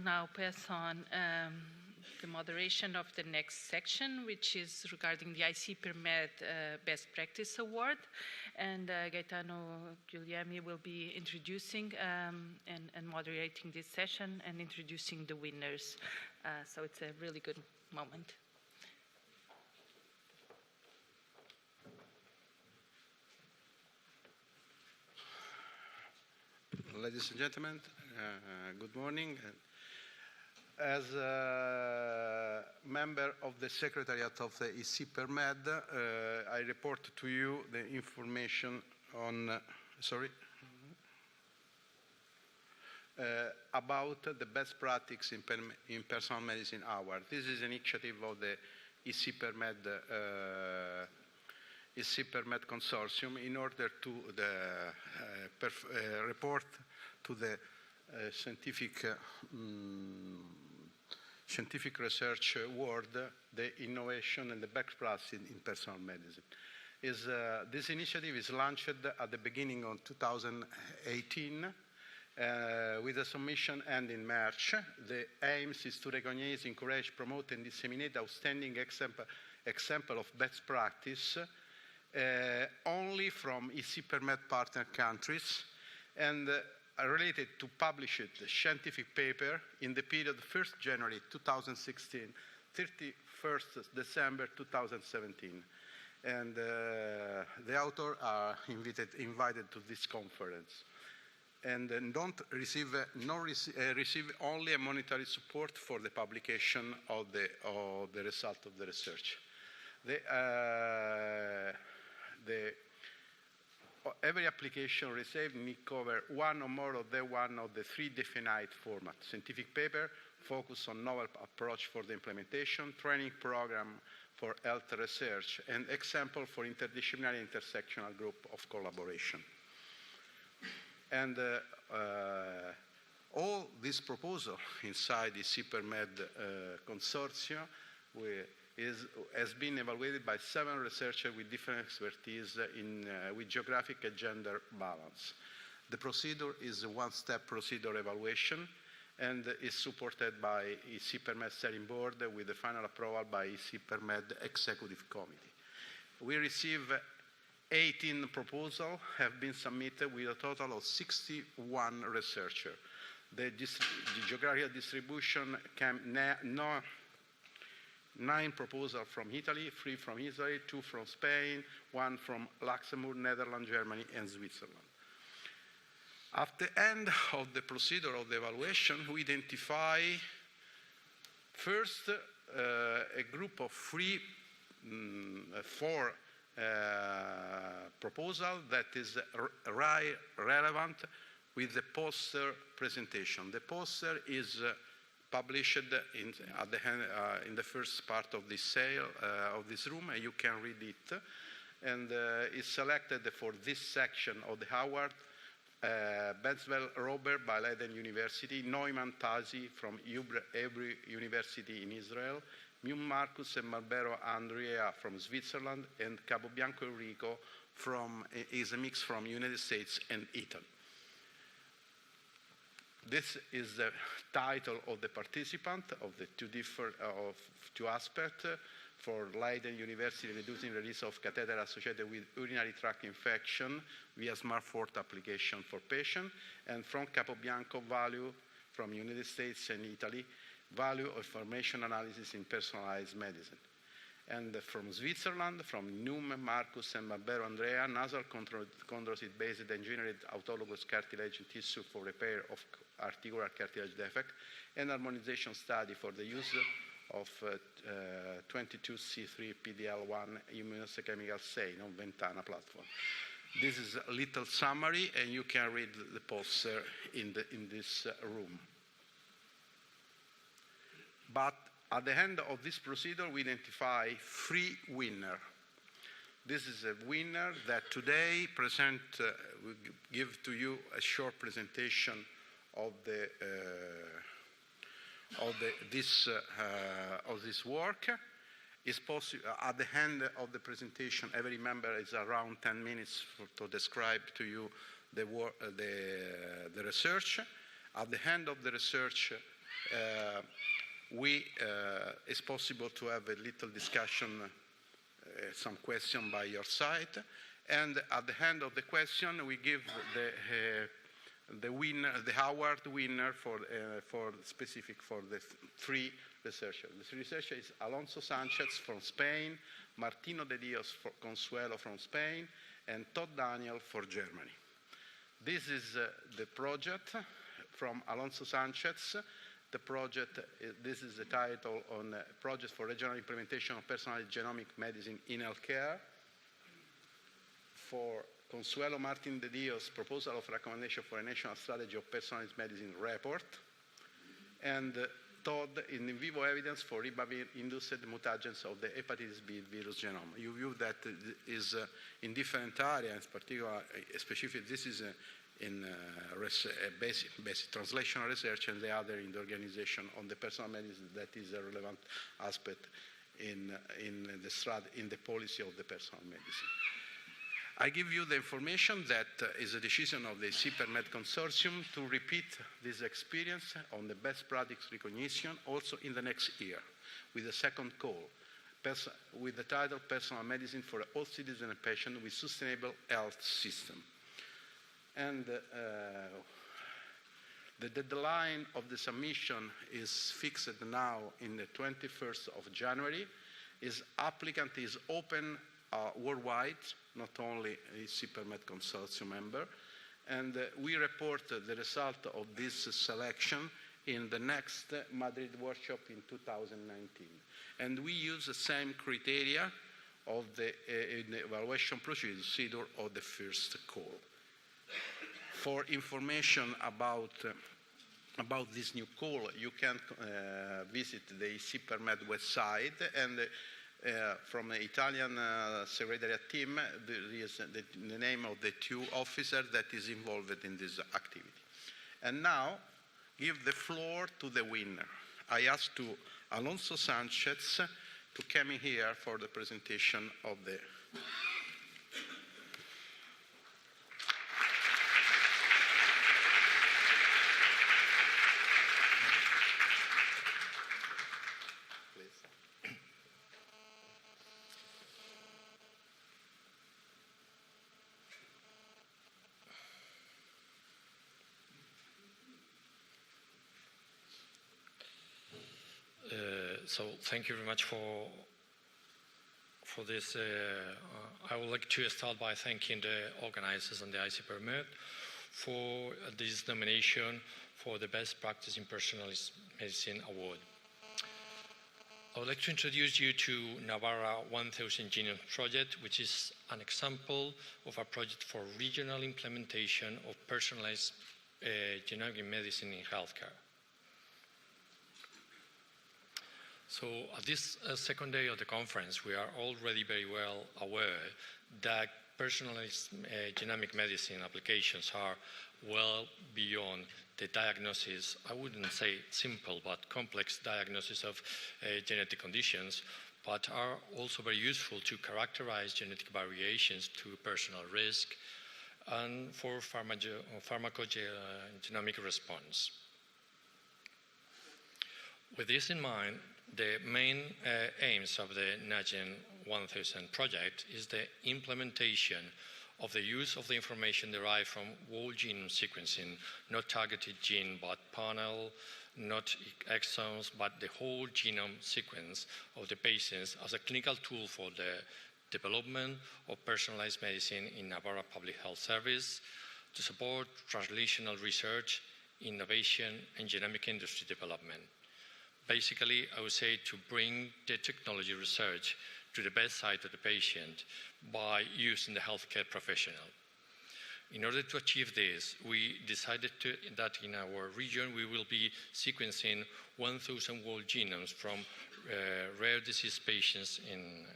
now pass on the moderation of the next section, which is regarding the ICPerMed Best Practice Award. And Gaetano Guglielmi will be introducing and moderating this session and introducing the winners. So it's a really good moment. Ladies and gentlemen, good morning. As a member of the Secretariat of the ICPerMed, I report to you the information on, about the best practice in personal medicine award. This is an initiative of the ICPerMed Consortium in order to report to the scientific research world the innovation and the best practice in personal medicine. This initiative is launched at the beginning of 2018 with a submission end in March. The aim is to recognize, encourage, promote, and disseminate outstanding example of best practice only from ICPerMed partner countries and related to published scientific paper in the period 1st January 2016, 31st December 2017. And the authors are invited to this conference. And don't receive only a monetary support for the publication of the result of the research. Every application received may cover one or more of the three defined formats: scientific paper, focus on novel approach for the implementation, training program for health research, and example for interdisciplinary intersectional group of collaboration. And all this proposal inside the ICPerMed consortium has been evaluated by 7 researchers with different expertise with geographic and gender balance. The procedure is a one-step procedure evaluation and is supported by ICPerMed Steering Board with the final approval by ICPerMed Executive Committee. We received 18 proposals have been submitted with a total of 61 researchers. The geographical distribution came 9 proposals from Italy, 3 from Israel, 2 from Spain, 1 from Luxembourg, Netherlands, Germany, and Switzerland. At the end of the procedure of the evaluation, we identify first a group of 4 proposals that is relevant with the poster presentation. The poster is published in the first part of this sale of this room, and you can read it. And is selected for this section of the award: Benswell Robert by Leiden University, Neumann Tazi from Hebrew University in Israel, Mune Marcus and Barbero Andrea from Switzerland, and Capobianco Enrico is a mix from United States and Italy. This is the title of the participant of the two aspects. For Leiden University, reducing the risk of catheter associated with urinary tract infection via smart port application for patients, and from Capobianco, value from United States and Italy, value of information analysis in personalized medicine. And from Switzerland, from Neumann, Marcus, and Barbero Andrea, nasal chondrocyte-based engineered autologous cartilage tissue for repair of articular cartilage defect, and harmonization study for the use of 22C3 PDL1 immunohistochemical stain on Ventana platform. This is a little summary, and you can read the poster in this room. But at the end of this procedure, we identify 3 winners. This is a winner that today will give to you a short presentation of this work. Is possible at the end of the presentation. Every member is around 10 minutes to describe to you the research. At the end of the research, It's possible to have a little discussion, some question by your side, and at the end of the question, we give the winner, the award winner for the three researchers. The researcher is Alonso Sanchez from Spain, Martino de Dios for Consuelo from Spain, and Todd Daniel for Germany. This is the project from Alonso Sanchez. The project, this is the title on Project for Regional Implementation of Personalized Genomic Medicine in Healthcare. For Consuelo Martin de Dios, Proposal of Recommendation for a National Strategy of Personalized Medicine Report. And Todd, in vivo evidence for ribavirin-induced mutagens of the Hepatitis B virus genome. You view that is in different areas, particularly specific, this is in basic translational research, and the other in the organization on the personal medicine that is a relevant aspect in the policy of the personal medicine. I give you the information that is a decision of the ICPerMed consortium to repeat this experience on the best practice recognition also in the next year with a second call with the title Personal Medicine for all citizens and patients with sustainable health system. And the deadline of the submission is fixed now in the 21st of January. Applicant is open worldwide, not only a ICPerMed consortium member, and we report the result of this selection in the next Madrid workshop in 2019. And we use the same criteria of the evaluation procedure of the first call. For information about this new call, you can visit the ICPerMed website, and from the Italian Secretariat team, there is the name of the two officers that is involved in this activity. And now, give the floor to the winner. I ask to Alonso Sanchez to come in here for the presentation of the... So thank you very much for this. I would like to start by thanking the organizers and the ICPerMed for this nomination for the Best Practice in Personalized Medicine Award. I would like to introduce you to Navarra 1000 Genome Project, which is an example of a project for regional implementation of personalized genomic medicine in healthcare. So at this second day of the conference, we are already very well aware that personalized genomic medicine applications are well beyond the diagnosis, I wouldn't say simple, but complex diagnosis of genetic conditions, but are also very useful to characterize genetic variations to personal risk and for pharmacogenomic response. With this in mind, the main aims of the NAGEN 1000 project is the implementation of the use of the information derived from whole genome sequencing, not targeted gene, but panel, not exons, but the whole genome sequence of the patients as a clinical tool for the development of personalized medicine in Navarra Public Health Service to support translational research, innovation, and genomic industry development. Basically, I would say to bring the technology research to the bedside of the patient by using the healthcare professional. In order to achieve this, we decided that in our region we will be sequencing 1,000 whole genomes from rare disease patients in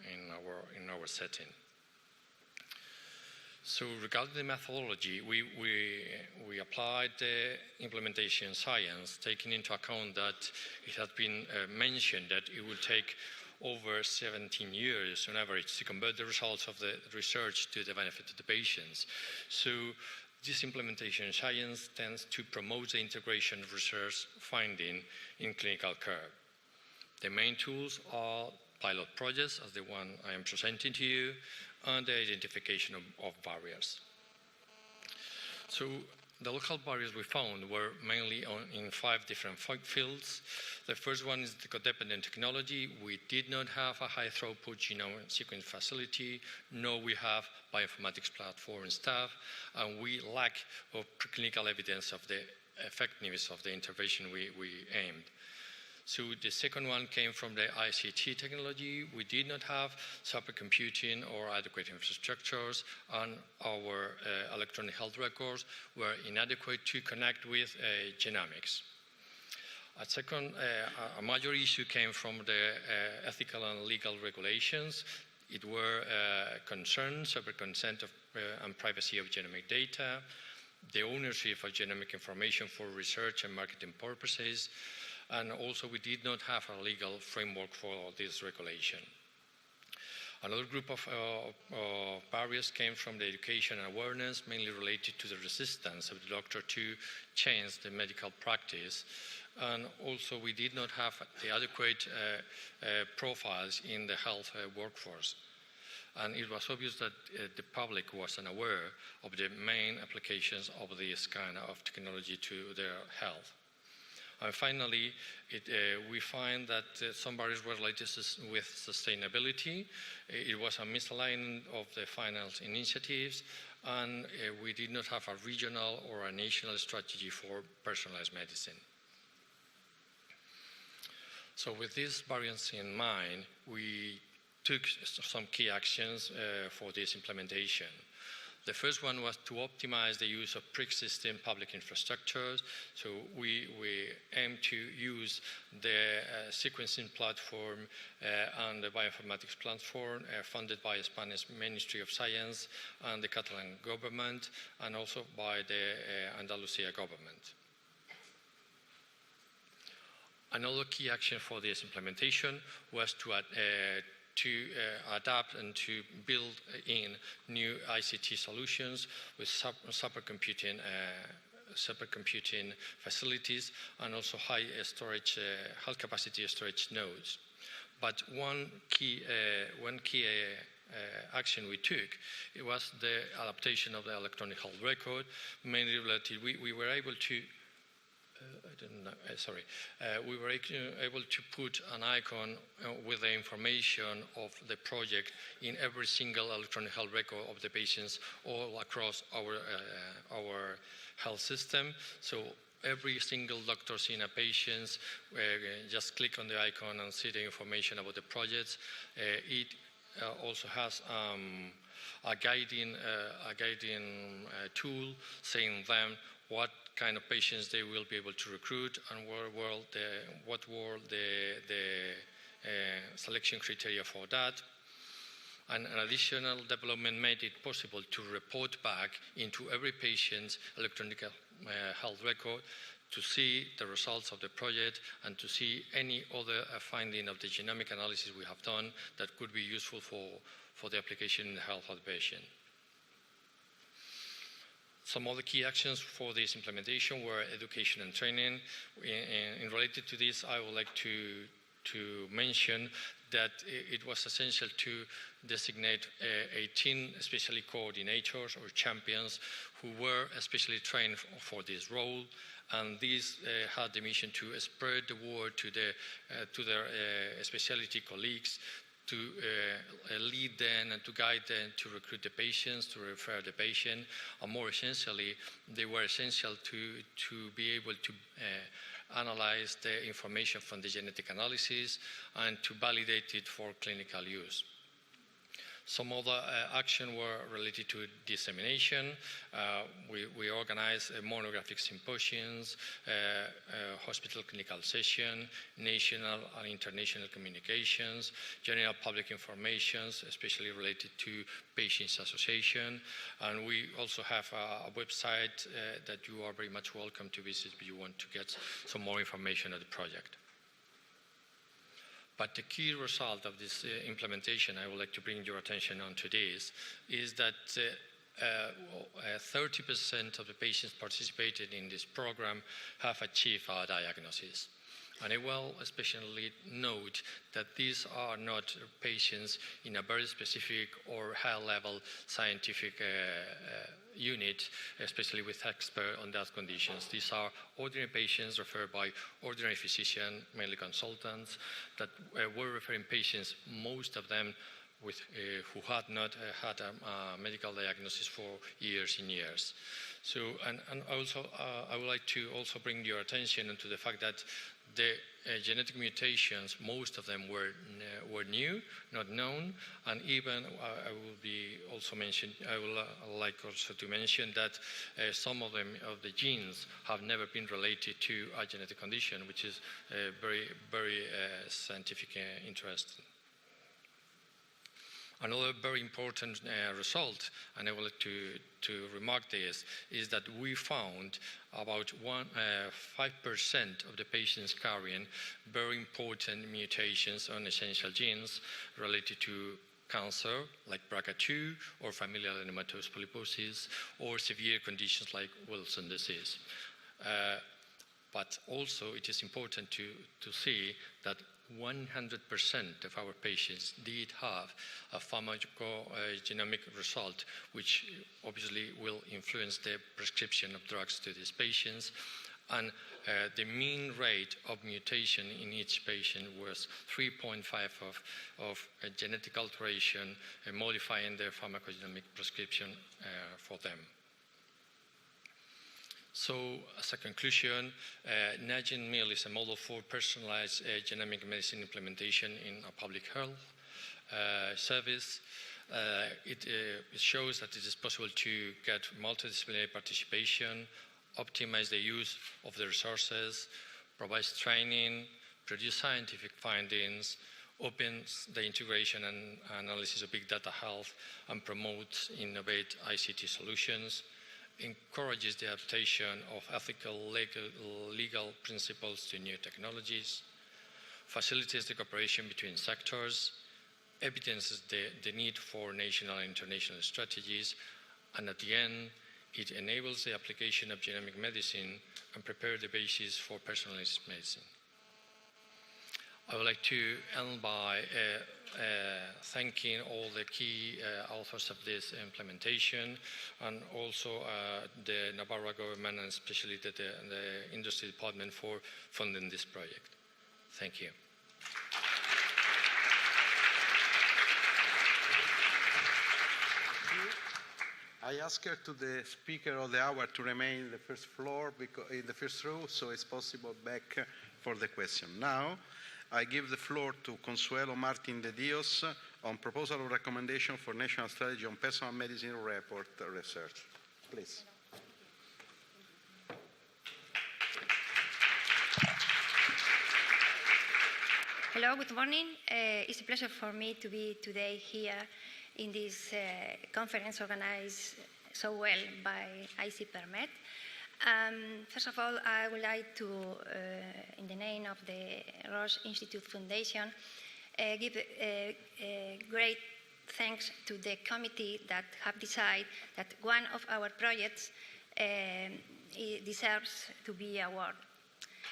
our setting. So regarding the methodology, we applied the implementation science, taking into account that it had been mentioned that it would take over 17 years on average to convert the results of the research to the benefit of the patients. So This implementation science tends to promote the integration of research finding in clinical care. The main tools are pilot projects, as the one I am presenting to you, and the identification of barriers. So the local barriers we found were mainly in 5 different fields. The first one is the codependent technology. We did not have a high throughput genome sequence facility, nor we have bioinformatics platform staff, and we lack of preclinical evidence of the effectiveness of the intervention we aimed. So the second one came from the ICT technology. We did not have supercomputing or adequate infrastructures, and our electronic health records were inadequate to connect with genomics. A major issue came from the ethical and legal regulations. It were concerns over consent of, and privacy of genomic data, the ownership of genomic information for research and marketing purposes, and also we did not have a legal framework for this regulation. Another group of barriers came from the education and awareness, mainly related to the resistance of the doctor to change the medical practice. And also we did not have the adequate profiles in the health workforce. And it was obvious that the public was unaware of the main applications of this kind of technology to their health. And finally, we find that some barriers were related with sustainability. It was a misalignment of the finance initiatives, and we did not have a regional or a national strategy for personalized medicine. So with these barriers in mind, we took some key actions for this implementation. The first one was to optimize the use of pre-existing public infrastructures. So we aim to use the sequencing platform and the bioinformatics platform funded by the Spanish Ministry of Science and the Catalan government, and also by the Andalusia government. Another key action for this implementation was to adapt and to build in new ICT solutions with supercomputing facilities and also high capacity storage nodes. But one key action we took, it was the adaptation of the electronic health record, mainly related. We were able to we were able to put an icon with the information of the project in every single electronic health record of the patients all across our health system. So every single doctor seeing a patient just click on the icon and see the information about the projects. It also has a guiding tool saying them what kind of patients they will be able to recruit and what were the selection criteria for that. And an additional development made it possible to report back into every patient's electronic health record to see the results of the project and to see any other finding of the genomic analysis we have done that could be useful for the application in the health of the patient. Some other key actions for this implementation were education and training. In related to this, I would like to mention that it was essential to designate 18 especially coordinators or champions who were especially trained for this role, and these had the mission to spread the word to their specialty colleagues, to lead them and to guide them to recruit the patients, to refer the patient, and more essentially, they were essential to be able to analyze the information from the genetic analysis and to validate it for clinical use. Some other actions were related to dissemination. We organized monographic symposiums, hospital clinical session, national and international communications, general public informations, especially related to patients association. And we also have a website that you are very much welcome to visit if you want to get some more information on the project. But the key result of this implementation, I would like to bring your attention on to this, is that 30% of the patients participated in this program have achieved a diagnosis. And I will especially note that these are not patients in a very specific or high-level scientific unit, especially with expert on that conditions. These are ordinary patients referred by ordinary physicians, mainly consultants, that were referring patients, most of them who had not had a medical diagnosis for years and years. So, and also, I would like to also bring your attention to the fact that the genetic mutations, most of them were new, not known, and even I would like also to mention that some of the genes have never been related to a genetic condition, which is very, very scientific interest. Another very important result, and I would like to remark this, is that we found about 5% of the patients carrying very important mutations on essential genes related to cancer, like BRCA2, or familial adenomatous polyposis, or severe conditions like Wilson disease. But also, it is important to see that 100% of our patients did have a pharmacogenomic result, which obviously will influence the prescription of drugs to these patients. And the mean rate of mutation in each patient was 3.5 of a genetic alteration, modifying their pharmacogenomic prescription for them. So, as a conclusion, NAGEN MIL is a model for personalized genomic medicine implementation in a public health service. It shows that it is possible to get multidisciplinary participation, optimize the use of the resources, provides training, produce scientific findings, opens the integration and analysis of big data health, and promotes innovative ICT solutions, encourages the adaptation of ethical legal principles to new technologies, facilitates the cooperation between sectors, evidences the need for national and international strategies, and at the end, it enables the application of genomic medicine and prepares the basis for personalized medicine. I would like to end by thanking all the key authors of this implementation, and also the Navarra government, and especially the industry department for funding this project. Thank you. I ask her to the speaker of the hour to remain in the first floor, in the first row, so it's possible back for the question. Now, I give the floor to Consuelo Martin de Dios on proposal of recommendation for national strategy on personal medicine report research. Please. Hello, good morning. It's a pleasure for me to be today here in this conference organized so well by ICPerMed. First of all, I would like to, in the name of the Roche Institute Foundation, give great thanks to the committee that have decided that one of our projects deserves to be awarded.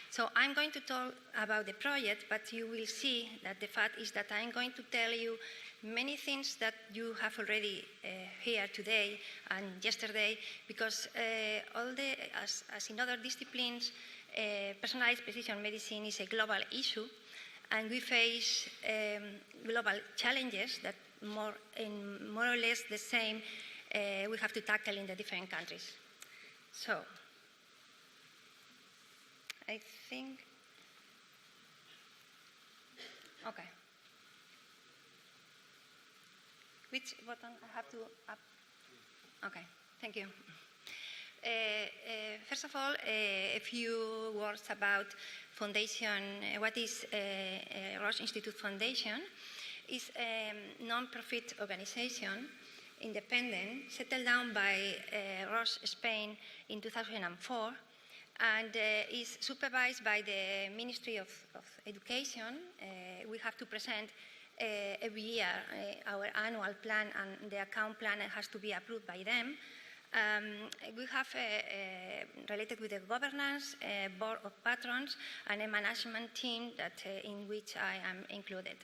So I'm going to talk about the project, but you will see that the fact is that I'm going to tell you many things that you have already heard today and yesterday, because as in other disciplines, personalized precision medicine is a global issue, and we face global challenges that more or less the same we have to tackle in the different countries. So, I think, okay. Which button I have to up? Okay, thank you. First of all, a few words about Foundation. What is Roche Institute Foundation? It's a non-profit organization, independent, settled down by Roche Spain in 2004, and is supervised by the Ministry of Education. We have to present every year, our annual plan and the account plan has to be approved by them. We have, related with the governance, board of patrons, and a management team that, in which I am included.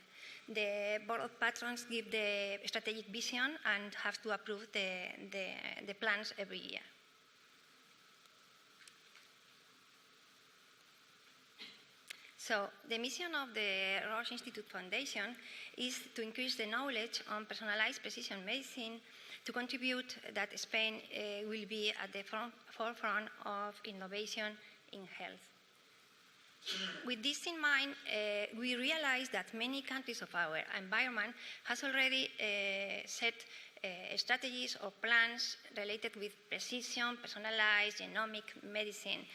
The board of patrons give the strategic vision and have to approve the plans every year. So the mission of the Roche Institute Foundation is to increase the knowledge on personalized precision medicine, to contribute that Spain will be at the forefront of innovation in health. With this in mind, we realize that many countries of our environment has already set strategies or plans related with precision, personalized, genomic medicine.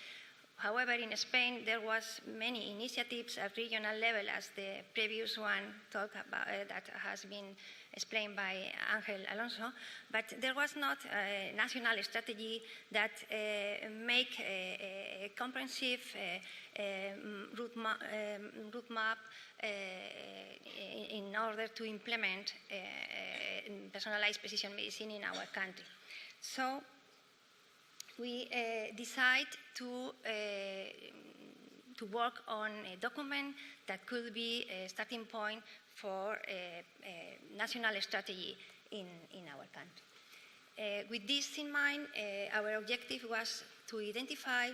However, in Spain, there was many initiatives at regional level, as the previous one talked about, that has been explained by Ángel Alonso, but there was not a national strategy that make a comprehensive route map in order to implement personalized precision medicine in our country. So we decide to work on a document that could be a starting point for a national strategy in our country. With this in mind, our objective was to identify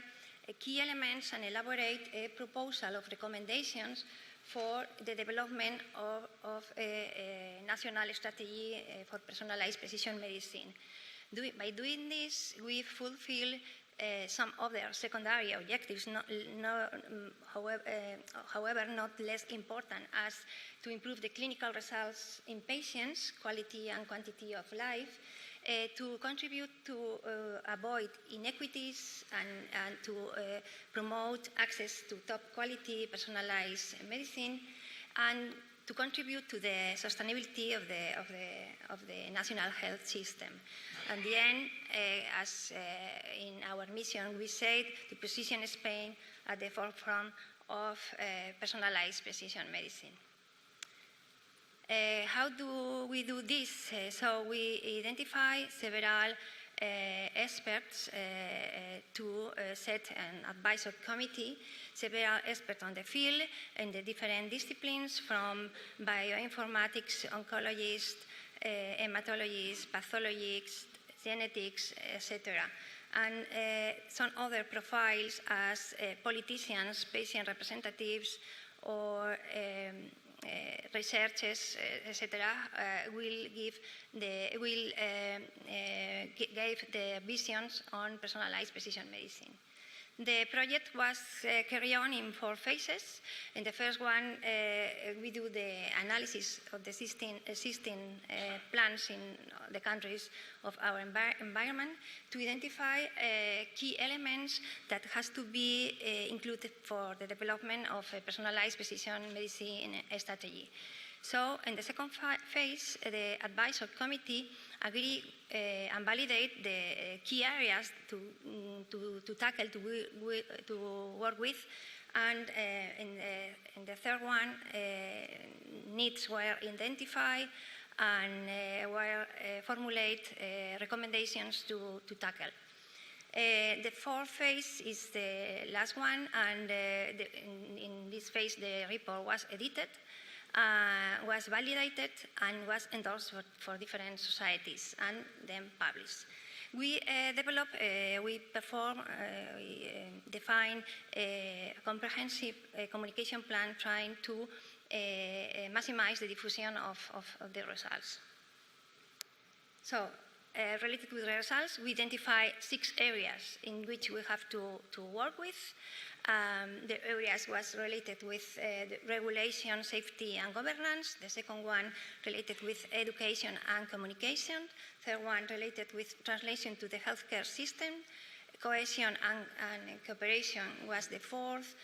key elements and elaborate a proposal of recommendations for the development of a national strategy for personalized precision medicine. By doing this, we fulfill some other secondary objectives, however, not less important, as to improve the clinical results in patients, quality and quantity of life, to contribute to avoid inequities and to promote access to top quality personalized medicine, and to contribute to the sustainability of the national health system. At the end, as in our mission, we said to position Spain at the forefront of personalized precision medicine. How do we do this? So we identify several experts to set an advisory committee, several experts on the field in the different disciplines, from bioinformatics, oncologists, hematologists, pathologists, genetics, etc. And some other profiles as politicians, patient representatives, or researchers, etc., will give the visions on personalized precision medicine. The project was carried on in 4 phases. In the first one, we do the analysis of the existing plans in the countries of our environment to identify key elements that has to be included for the development of a personalized precision medicine strategy. So in the second phase, the advisory committee agree and validate the key areas to tackle, to work with, and in the third one, needs were identified and were formulate recommendations to tackle. The fourth phase is the last one, and in this phase, the report was edited, was validated, and was endorsed for different societies, and then published. We define a comprehensive communication plan trying to maximize the diffusion of the results. So, related with the results, we identify 6 areas in which we have to work with. The areas was related with the regulation, safety, and governance. The second one related with education and communication. Third one related with translation to the healthcare system. Cohesion and cooperation was the fourth.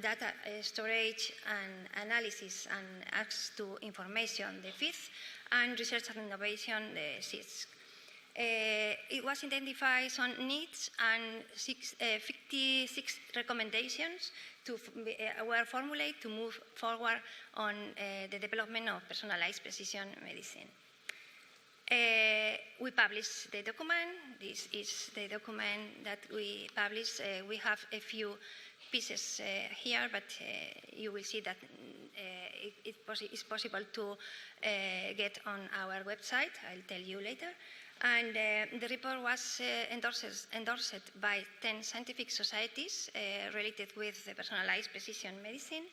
Data storage and analysis and access to information, the fifth. And research and innovation, the sixth. It was identified some needs and 56 recommendations were formulated to move forward on the development of personalized precision medicine. We published the document. This is the document that we published. We have a few pieces here, but you will see that it's possible to get on our website. I'll tell you later. And the report was endorsed by 10 scientific societies related with personalized precision medicine.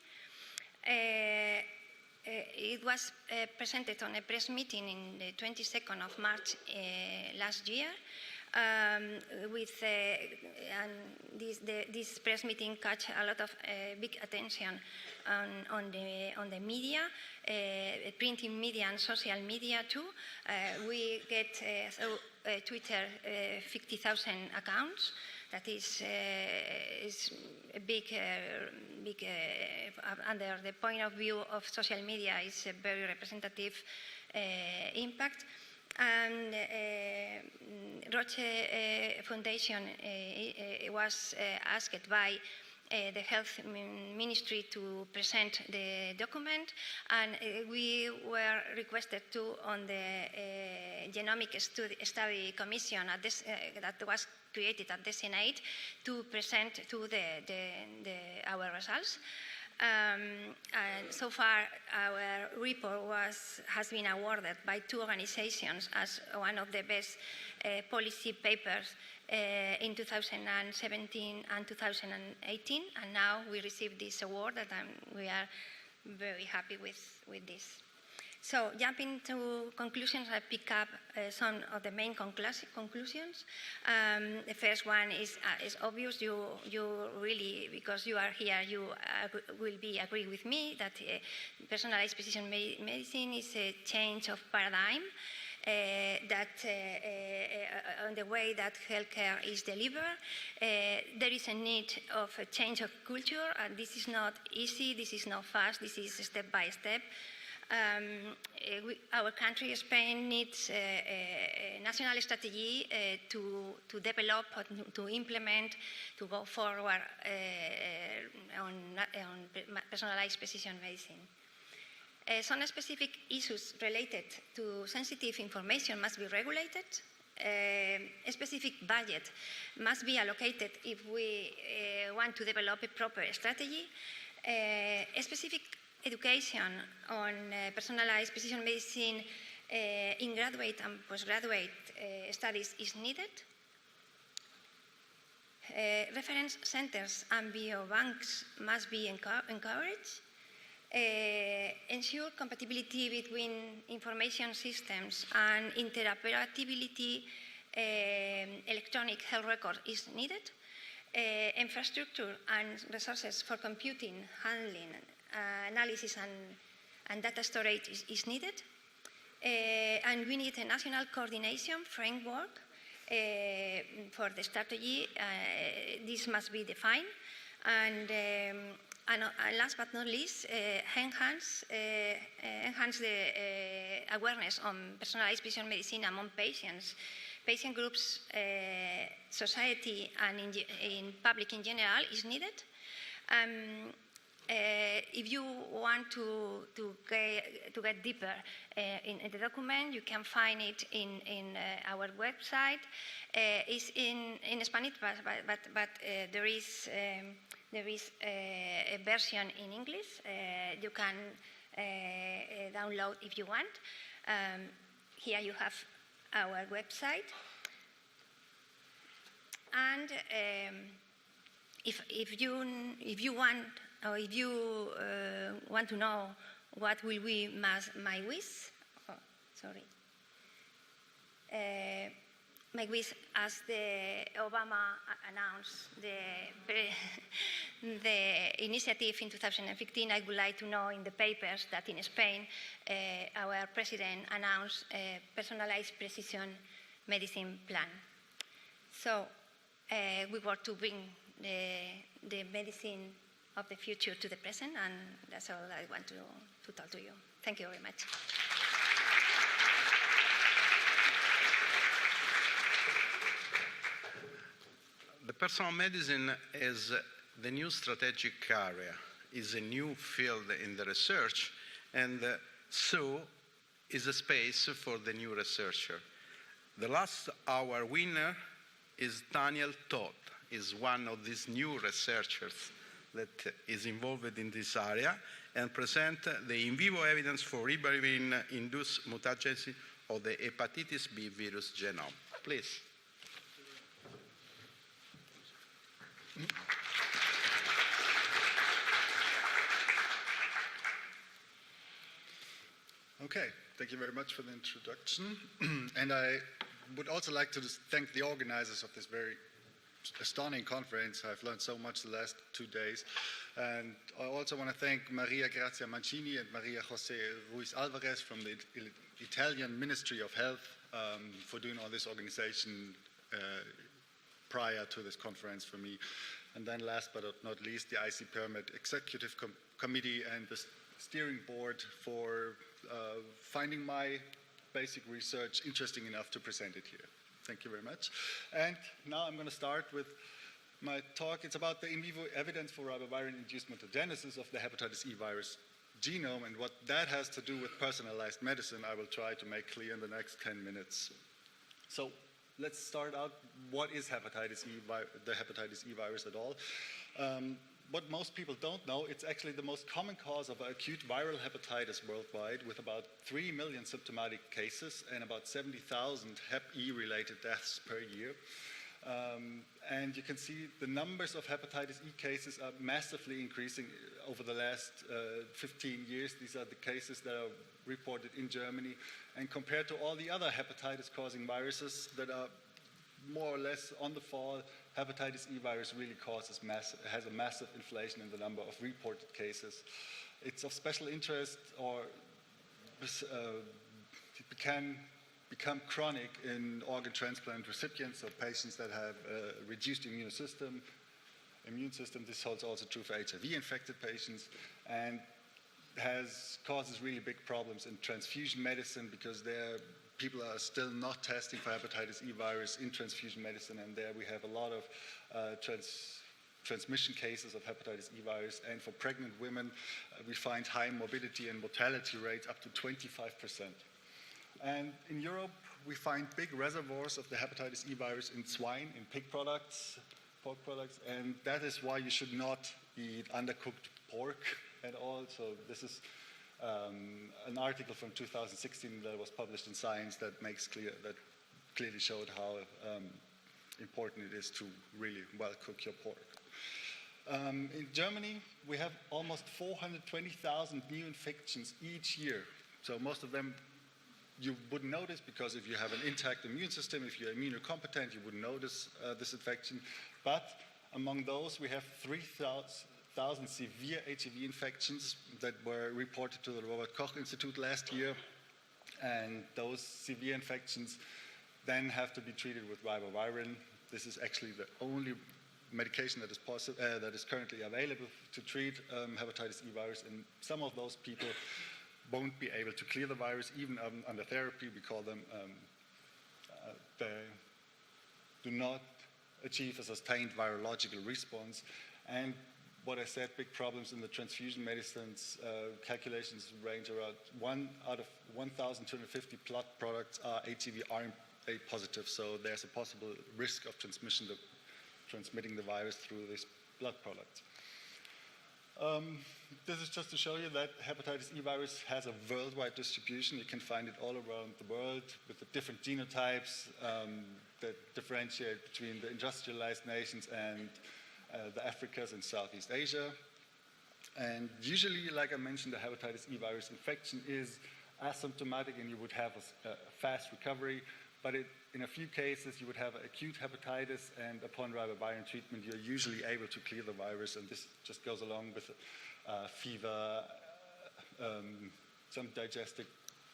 It was presented on a press meeting in the 22nd of March last year. This press meeting caught a lot of big attention on the media, printing media and social media too. We get through Twitter 50,000 accounts. That is a big, under the point of view of social media, is a very representative impact. And Roche Foundation was asked by the Health Ministry to present the document, and we were requested to on the Genomic Study Commission that was created at the Senate to present to our results. And so far, our report has been awarded by 2 organizations as one of the best policy papers in 2017 and 2018, and now we received this award, and we are very happy with this. So, jumping to conclusions, I pick up some of the main conclusions. The first one is obvious. You really, because you are here, you will agree with me that personalized precision medicine is a change of paradigm. On the way that healthcare is delivered, there is a need of a change of culture, and this is not easy, this is not fast, this is step by step. Our country, Spain, needs a national strategy to develop, to implement, to go forward on personalized precision medicine. Some specific issues related to sensitive information must be regulated. A specific budget must be allocated if we want to develop a proper strategy. A specific education on personalized precision medicine in graduate and postgraduate studies is needed. Reference centers and biobanks must be encouraged. Ensure compatibility between information systems and interoperability electronic health record is needed. Infrastructure and resources for computing, handling, analysis and data storage is needed. And we need a national coordination framework for the strategy. This must be defined. And last but not least, enhance the awareness on personalized precision medicine among patients, patient groups, society, and in public in general is needed. If you want to get deeper in the document, you can find it in our website. It's in Spanish, but there is a version in English. You can download if you want. Here you have our website. And if you want to know what will be my wish, my wish, as the Obama announced the initiative in 2015, I would like to know in the papers that in Spain, our president announced a personalized precision medicine plan. So we want to bring the medicine of the future to the present, and that's all I want to talk to you. Thank you very much. personal medicine is the new strategic area, is a new field in the research, and so is a space for the new researcher. The last hour winner is Daniel Todd, is one of these new researchers that is involved in this area and present the in vivo evidence for ribavirin-induced mutagenesis of the hepatitis B virus genome. Please. Okay, thank you very much for the introduction. And I would also like to thank the organizers of this very stunning conference. I've learned so much the last 2 days. And I also want to thank Maria Grazia Mancini and Maria Jose Ruiz Alvarez from the Italian Ministry of Health for doing all this organization prior to this conference for me. And then last but not least, the ICPerMed Executive Committee and the steering board for finding my basic research interesting enough to present it here. Thank you very much. And now I'm going to start with my talk. It's about the in vivo evidence for ribavirin-induced mutagenesis of the hepatitis E virus genome, and what that has to do with personalized medicine, I will try to make clear in the next 10 minutes. So let's start out. What is hepatitis E, the hepatitis E virus at all? What most people don't know, it's actually the most common cause of acute viral hepatitis worldwide, with about 3 million symptomatic cases and about 70,000 Hep E related deaths per year. And you can see the numbers of hepatitis E cases are massively increasing over the last 15 years. These are the cases that are reported in Germany. And compared to all the other hepatitis causing viruses that are more or less on the fall, hepatitis E virus really has a massive inflation in the number of reported cases. It's of special interest, or it can become chronic in organ transplant recipients, so patients that have a reduced immune system. This holds also true for HIV-infected patients, and causes really big problems in transfusion medicine, because people are still not testing for hepatitis E virus in transfusion medicine, and there we have a lot of transmission cases of hepatitis E virus. And for pregnant women, we find high morbidity and mortality rates up to 25%. And in Europe, we find big reservoirs of the hepatitis E virus in swine, in pig products, pork products, and that is why you should not eat undercooked pork at all. So this is an article from 2016 that was published in Science that clearly showed how important it is to really well cook your pork. In Germany, we have almost 420,000 new infections each year. So most of them you wouldn't notice, because if you have an intact immune system, if you're immunocompetent, you wouldn't notice this infection. But among those, we have 3,000 severe HIV infections that were reported to the Robert Koch Institute last year. And those severe infections then have to be treated with ribavirin. This is actually the only medication that is currently available to treat hepatitis E virus. And some of those people won't be able to clear the virus, even under therapy. We call them, they do not achieve a sustained virological response. And what I said, big problems in the transfusion medicines. Calculations range around 1 out of 1,250 blood products are HIV-RNA positive, so there's a possible risk of transmitting the virus through these blood products. This is just to show you that hepatitis E virus has a worldwide distribution. You can find it all around the world with the different genotypes that differentiate between the industrialized nations and the Africas and Southeast Asia. And usually, like I mentioned, the hepatitis E virus infection is asymptomatic and you would have a fast recovery. But in a few cases, you would have acute hepatitis, and upon ribavirin treatment, you're usually able to clear the virus. And this just goes along with fever, some digestive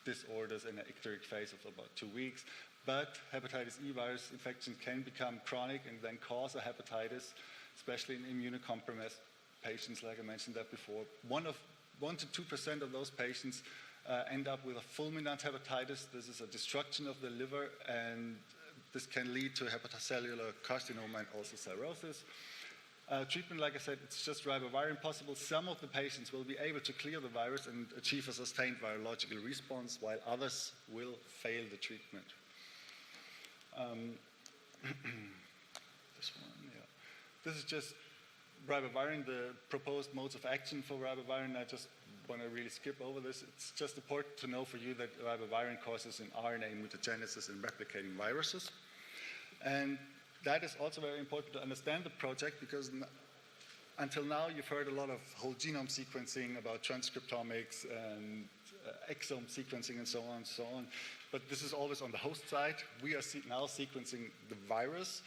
disorders, and an icteric phase of about 2 weeks. But hepatitis E virus infection can become chronic and then cause a hepatitis, especially in immunocompromised patients, like I mentioned that before. 1 to 2% of those patients end up with a fulminant hepatitis. This is a destruction of the liver, and This can lead to hepatocellular carcinoma and also cirrhosis. Treatment, like I said, it's just ribavirin possible. Some of the patients will be able to clear the virus and achieve a sustained virological response, while others will fail the treatment. This one, yeah. This is just ribavirin, the proposed modes of action for ribavirin. I just want to really skip over this. It's just important to know for you that ribavirin causes an RNA mutagenesis in replicating viruses. And that is also very important to understand the project, because until now you've heard a lot of whole genome sequencing about transcriptomics and exome sequencing and so on and so on. But this is always on the host side. We are now sequencing the virus.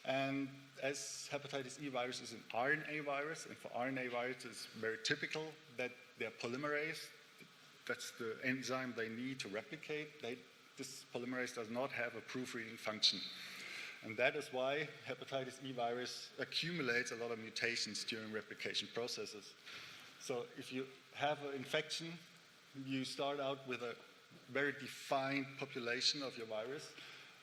And as hepatitis E virus is an RNA virus, and for RNA viruses it's very typical that they're polymerase. That's the enzyme they need to replicate. This polymerase does not have a proofreading function. And that is why hepatitis E virus accumulates a lot of mutations during replication processes. So if you have an infection, you start out with a very defined population of your virus.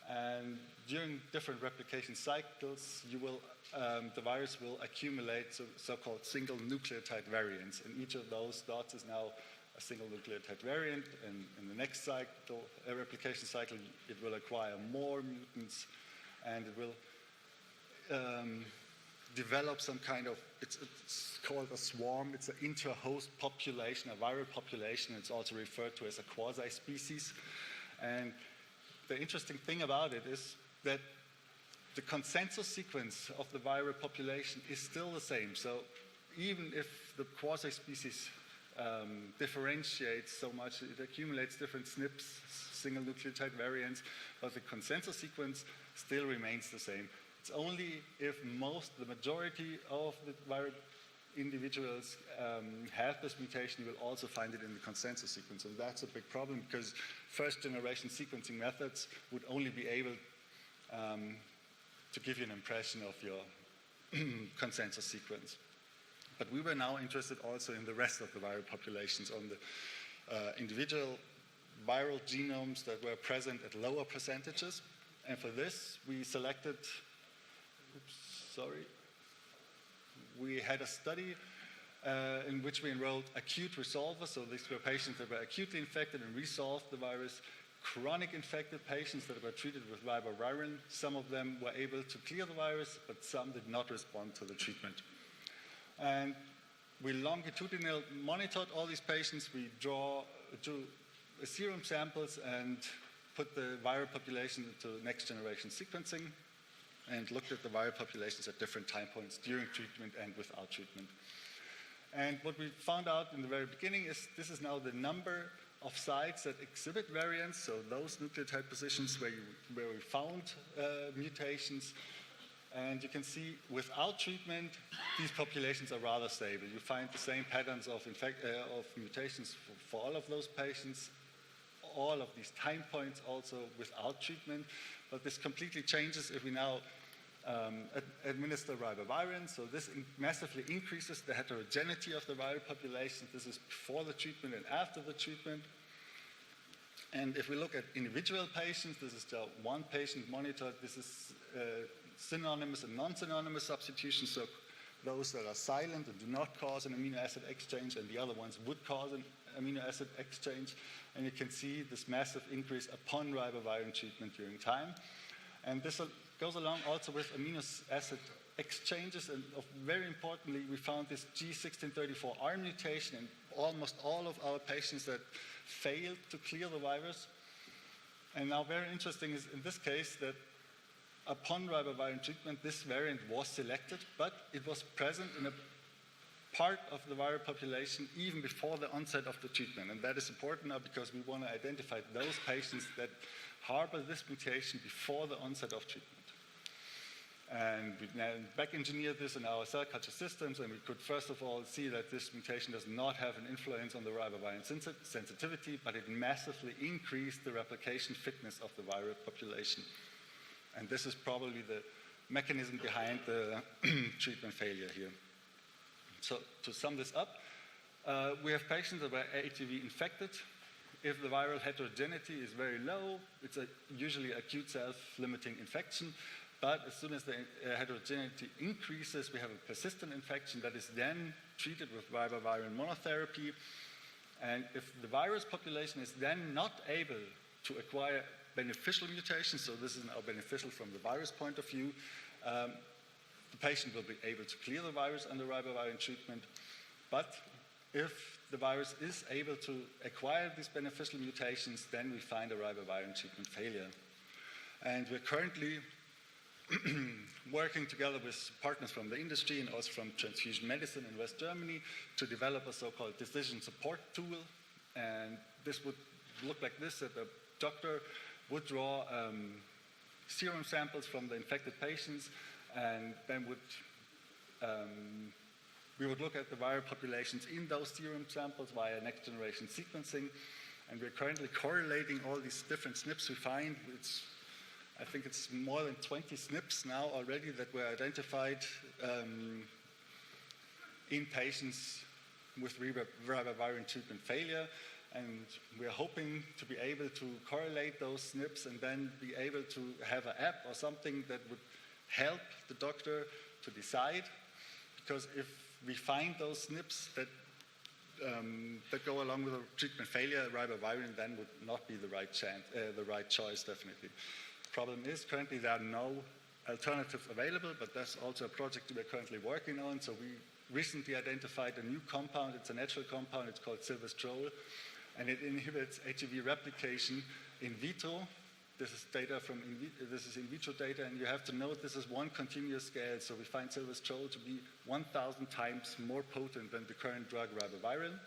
And during different replication cycles, the virus will accumulate so-called single nucleotide variants. And each of those dots is now a single nucleotide variant. And in the next cycle, a replication cycle, it will acquire more mutants. And it will develop some kind of, it's called a swarm. It's an inter-host population, a viral population. It's also referred to as a quasi-species. And the interesting thing about it is that the consensus sequence of the viral population is still the same. So even if the quasi-species differentiates so much, it accumulates different SNPs, single nucleotide variants, but the consensus sequence still remains the same. It's only if the majority of the viral individuals have this mutation, you will also find it in the consensus sequence. And that's a big problem, because first-generation sequencing methods would only be able to give you an impression of your consensus sequence. But we were now interested also in the rest of the viral populations, on the individual viral genomes that were present at lower percentages. And for this, we selected, we had a study in which we enrolled acute resolvers. So these were patients that were acutely infected and resolved the virus. Chronic infected patients that were treated with ribavirin. Some of them were able to clear the virus, but some did not respond to the treatment. And we longitudinally monitored all these patients. We drew serum samples and put the viral population into next-generation sequencing and looked at the viral populations at different time points during treatment and without treatment. And what we found out in the very beginning is this is now the number of sites that exhibit variants, so those nucleotide positions where we found mutations. And you can see without treatment, these populations are rather stable. You find the same patterns of mutations for all of those patients, all of these time points also without treatment. But this completely changes if we now administer ribavirin. So this massively increases the heterogeneity of the viral population. This is before the treatment and after the treatment. And if we look at individual patients, this is just one patient monitored. This is synonymous and non-synonymous substitutions. So those that are silent and do not cause an amino acid exchange, and the other ones would cause an amino acid exchange. And you can see this massive increase upon ribavirin treatment during time. And this goes along also with amino acid exchanges. And very importantly, we found this G1634R mutation in almost all of our patients that failed to clear the virus. And now very interesting is in this case that upon ribavirin treatment, this variant was selected, but it was present in a part of the viral population even before the onset of the treatment. And that is important now because we want to identify those patients that harbor this mutation before the onset of treatment. And we now back-engineered this in our cell culture systems, and we could first of all see that this mutation does not have an influence on the ribavirin sensitivity, but it massively increased the replication fitness of the viral population. And this is probably the mechanism behind the treatment failure here. So to sum this up, we have patients that were HPV infected if the viral heterogeneity is very low, it's usually acute self-limiting infection. But as soon as the heterogeneity increases, we have a persistent infection that is then treated with ribavirin monotherapy. And if the virus population is then not able to acquire beneficial mutations, so this is now beneficial from the virus point of view, the patient will be able to clear the virus under ribavirin treatment. But if the virus is able to acquire these beneficial mutations, then we find a ribavirin treatment failure. And we're currently working together with partners from the industry and also from transfusion medicine in West Germany to develop a so-called decision support tool. And this would look like this, that the doctor would draw serum samples from the infected patients, and then we would look at the viral populations in those serum samples via next-generation sequencing. And we're currently correlating all these different SNPs we find. I think it's more than 20 SNPs now already that were identified in patients with ribavirin treatment failure. And we're hoping to be able to correlate those SNPs and then be able to have an app or something that would help the doctor to decide. Because if we find those SNPs that go along with a treatment failure, ribavirin then would not be the right choice, definitely. Problem is, currently there are no alternatives available, but that's also a project we're currently working on. So we recently identified a new compound. It's a natural compound. It's called silvestrol, and it inhibits HEV replication in vitro. This is data from this is in vitro data, and you have to note this is one continuous scale. So we find silvestrol to be 1,000 times more potent than the current drug ribavirin.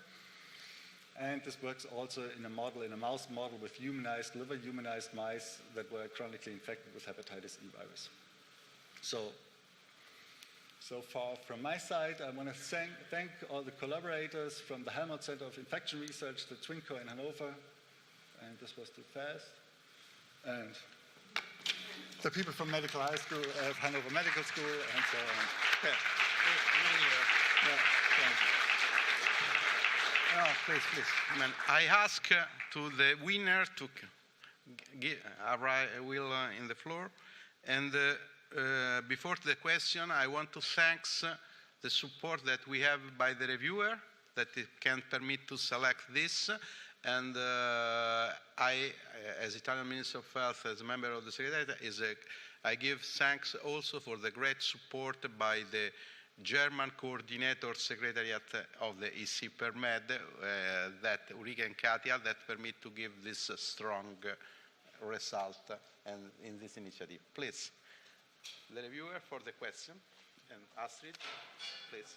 And this works also in a mouse model with liver-humanized mice that were chronically infected with hepatitis E virus. So far from my side, I want to thank all the collaborators from the Helmholtz Center of Infection Research, the Twinco in Hanover, and this was too fast, and the people from Medical High School, Hanover Medical School, and so on. Okay. Oh, please. I ask to the winner to arrive in the floor. And before the question, I want to thank the support that we have by the reviewer that it can permit to select this. And I, as Italian Minister of Health, as a member of the Secretariat, I give thanks also for the great support by the German coordinator secretariat of the ICPerMed, that Ulrike and Katia, that permit to give this strong result and in this initiative. Please, the reviewer for the question, and Astrid, please.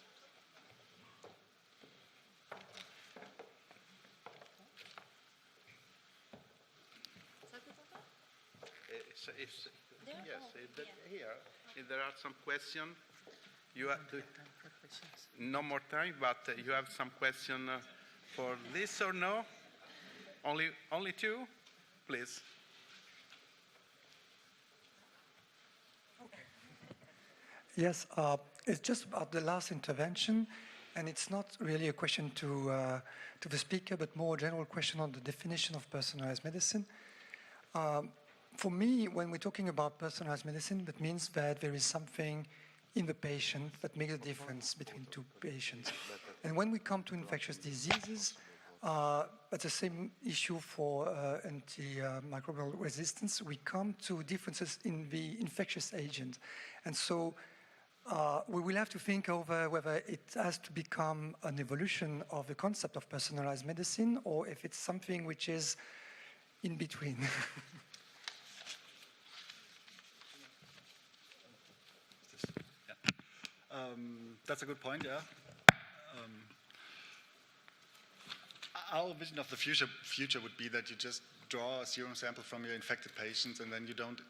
Here, if there are some questions. You have no more time, but you have some question for this or no? Only two? Please. Okay. Yes, it's just about the last intervention, and it's not really a question to the speaker, but more a general question on the definition of personalized medicine. For me, when we're talking about personalized medicine, that means that there is something in the patient that makes a difference between two patients. And when we come to infectious diseases, that's the same issue for antimicrobial resistance. We come to differences in the infectious agent. And so we will have to think over whether it has to become an evolution of the concept of personalized medicine, or if it's something which is in between. That's a good point, yeah. Our vision of the future would be that you just draw a serum sample from your infected patients, and then you don't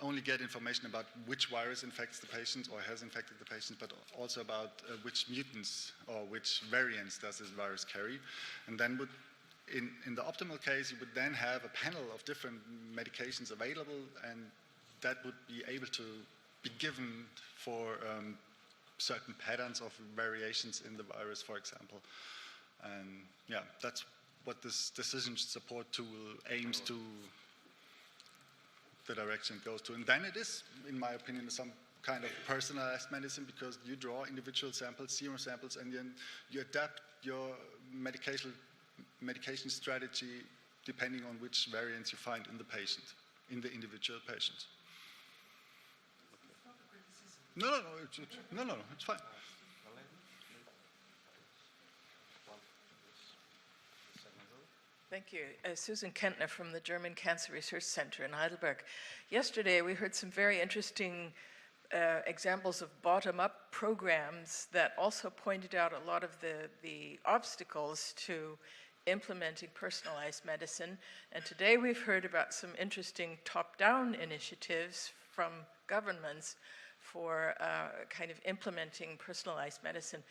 only get information about which virus infects the patient or has infected the patient, but also about which mutants or which variants does this virus carry. And then in the optimal case, you would then have a panel of different medications available, and that would be able to be given for certain patterns of variations in the virus, for example. And yeah, that's what this decision support tool aims to, the direction it goes to. And then it is, in my opinion, some kind of personalized medicine, because you draw individual samples, serum samples, and then you adapt your medication strategy depending on which variants you find in the patient, in the individual patient. No, it's fine. Thank you. Susan Kentner from the German Cancer Research Center in Heidelberg. Yesterday, we heard some very interesting examples of bottom-up programs that also pointed out a lot of the obstacles to implementing personalized medicine. And today we've heard about some interesting top-down initiatives from governments for kind of implementing personalized medicine.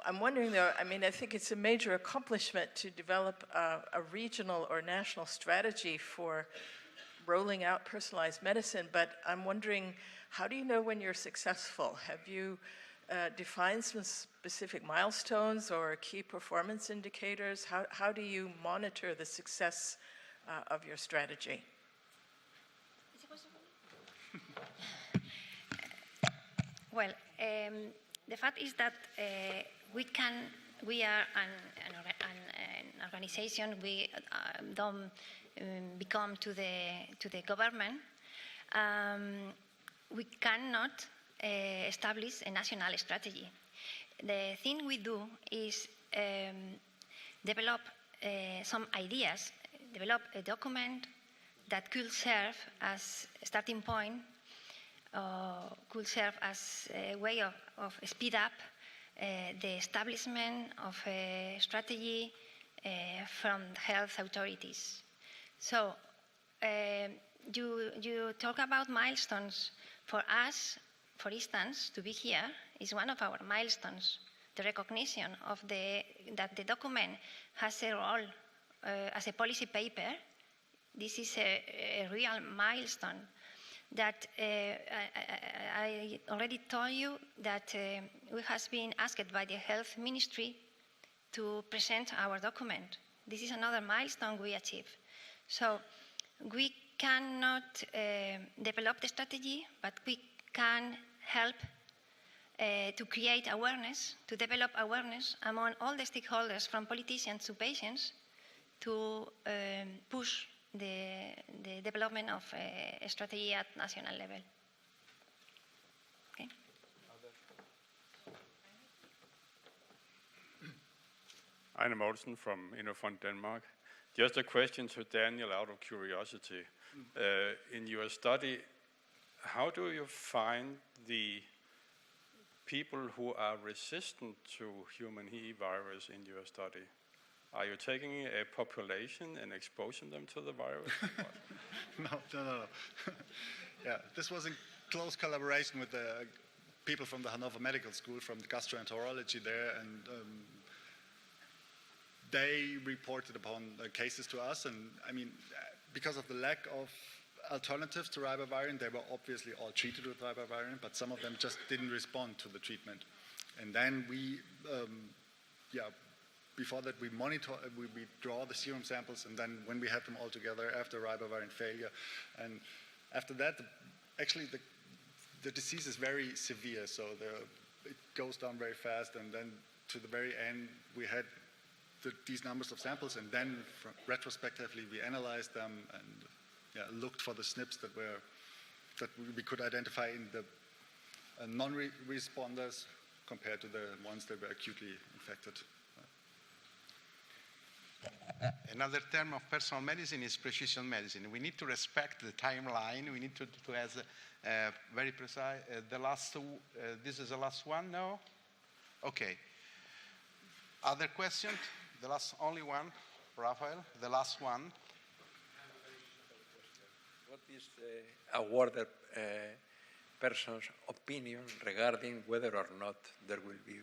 I'm wondering though, I mean, I think it's a major accomplishment to develop a regional or national strategy for rolling out personalized medicine, but I'm wondering, how do you know when you're successful? Have you defined some specific milestones or key performance indicators? How do you monitor the success of your strategy? Is it possible? Well, the fact is that we are an organization. We don't become to the government. We cannot establish a national strategy. The thing we do is develop some ideas, develop a document that could serve as a starting point, could serve as a way of speed up the establishment of a strategy from health authorities. So you talk about milestones. For us, for instance, to be here is one of our milestones. The recognition of that the document has a role as a policy paper. This is a real milestone. That I already told you that we have been asked by the Health Ministry to present our document. This is another milestone we achieve. So we cannot develop the strategy, but we can help to create awareness, to develop awareness among all the stakeholders, from politicians to patients, to push the development of a strategy at national level. Okay. Ejner Mogensen from Innofond Denmark. Just a question to Daniel out of curiosity. In your study, how do you find the people who are resistant to human He virus in your study? Are you taking a population and exposing them to the virus? No. Yeah, this was in close collaboration with the people from the Hannover Medical School, from the gastroenterology there, and they reported upon cases to us. And I mean, because of the lack of alternatives to ribavirin, they were obviously all treated with ribavirin, but some of them just didn't respond to the treatment. And then we, before that, we monitor, we draw the serum samples, and then when we have them all together after ribavirin failure, and after that, actually the disease is very severe, so it goes down very fast, and then to the very end, we had these numbers of samples, and then retrospectively we analyzed them and looked for the SNPs that we could identify in the non-responders compared to the ones that were acutely infected. Another term of personal medicine is precision medicine. We need to respect the timeline. We need to have very precise. This is the last one, no? Okay. Other questions? The last, only one. Rafael, the last one. What is the awarded person's opinion regarding whether or not there will be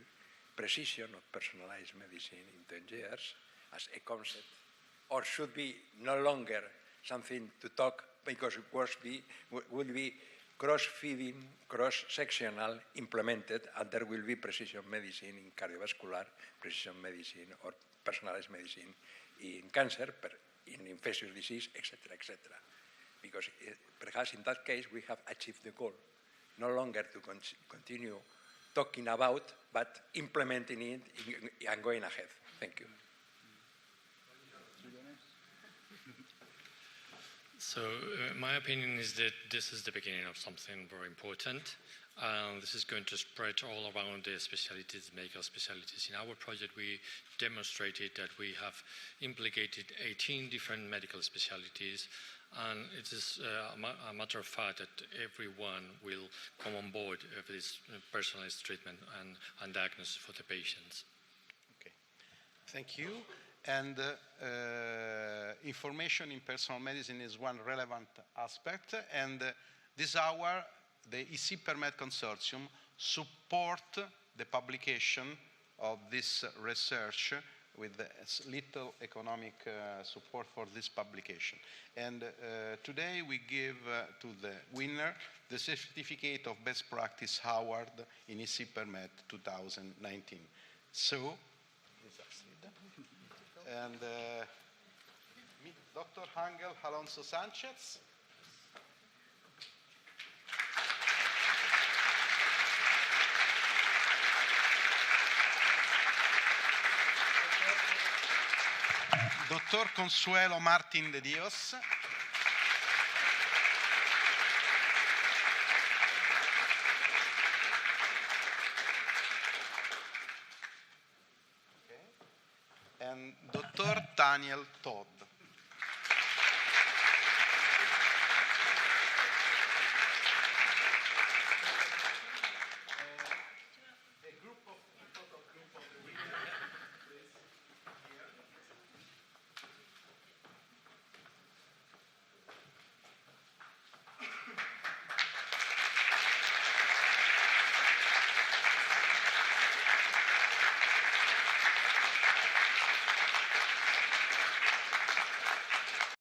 precision of personalized medicine in 10 years as a concept, or should be no longer something to talk because it will be cross-feeding, cross-sectional implemented, and there will be precision medicine in cardiovascular, precision medicine or personalized medicine in cancer, in infectious disease, etc., etc. Because perhaps in that case we have achieved the goal, no longer to continue talking about, but implementing it and going ahead. Thank you. So my opinion is that this is the beginning of something very important. This is going to spread all around the specialties, medical specialties. In our project, we demonstrated that we have implicated 18 different medical specialties, and it is a matter of fact that everyone will come on board of this personalized treatment and diagnosis for the patients. Okay, thank you. And information in personal medicine is one relevant aspect, and this hour the ICPerMed consortium support the publication of this research with little economic support for this publication. And today we give to the winner the certificate of best practice award in ICPerMed 2019. So, and Dr. Angel Alonso Sanchez. Dr. Consuelo Martin de Dios. And Dr. Daniel Todd.